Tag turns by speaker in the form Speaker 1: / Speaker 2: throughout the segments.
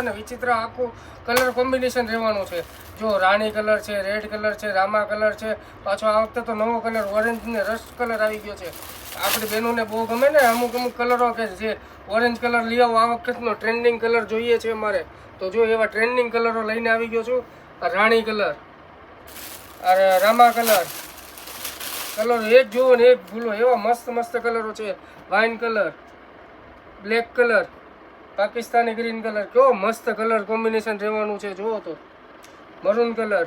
Speaker 1: અને વિચિત્ર આખું કલર કોમ્બિનેશન રહેવાનું છે. જો રાણી કલર છે, રેડ કલર છે, રામા કલર છે, પાછો આ વખતે તો નવો કલર ઓરેન્જ ને રસ્ટ કલર આવી ગયો છે. આપણી બહેનોને બહુ ગમે ને અમુક કલરો કે જે ઓરેન્જ કલર લઈ આવો, આ વખતનો ટ્રેન્ડિંગ કલર જોઈએ છે અમારે. તો જો એવા ટ્રેન્ડિંગ કલરો લઈને આવી ગયો છું. રાણી કલર, રામા કલર, એક જુઓ ને એક ભૂલો, એવા મસ્ત મસ્ત કલરો છે. Wine colour, black colour, Pakistani green colour, કેવો મસ્ત કલર કોમ્બિનેશન રહેવાનું છે. જુઓ તો મરૂન કલર,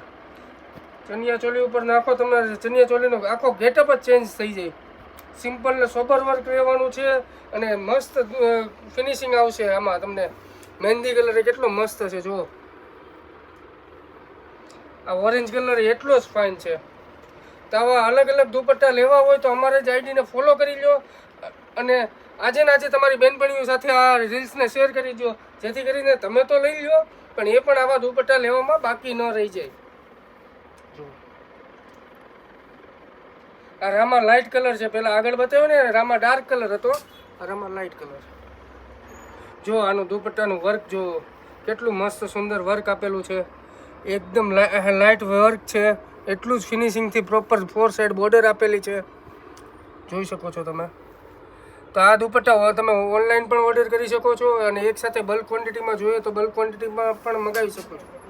Speaker 1: ચણિયા ચોલી ઉપર નાખો તમને ચણિયા ચોલીનો આખો ગેટઅપ જ ચેન્જ થઈ જાય. સિમ્પલ ને સોબર વર્ક રહેવાનું છે અને મસ્ત ફિનિશિંગ આવશે આમાં. તમને મહેંદી કલર કેટલો મસ્ત છે. જુઓ આ ઓરેન્જ કલર એટલો જ ફાઇન છે. તો આવા અલગ અલગ દુપટ્ટા લેવા હોય તો અમારે જ આઈડીને ફોલો કરી લો અને આજે ને આજે તમારી બહેનપણીઓ સાથે આ રીલ્સને શેર કરી દો, જેથી કરીને તમે તો લઈ લો પણ એ પણ આવા દુપટ્ટા લેવામાં બાકી ન રહી જાય. આ રામા લાઇટ કલર છે. પહેલાં આગળ બતાવ્યો ને રામા ડાર્ક કલર હતો, આ રામા લાઇટ કલર. જો આનું દુપટ્ટાનું વર્ક જો કેટલું મસ્ત સુંદર વર્ક આપેલું છે. એકદમ લાઇટ વર્ક છે. એટલું જ ફિનિશિંગથી પ્રોપર 4 સાઈડ બોર્ડર આપેલી છે, જોઈ શકો છો તમે. તો આ દુપટ્ટા તમે ઓનલાઈન પણ ઓર્ડર કરી શકો છો અને એક સાથે બલ્ક ક્વોન્ટિટીમાં જોઈએ તો બલ્ક ક્વોન્ટિટીમાં પણ મંગાવી શકો છો.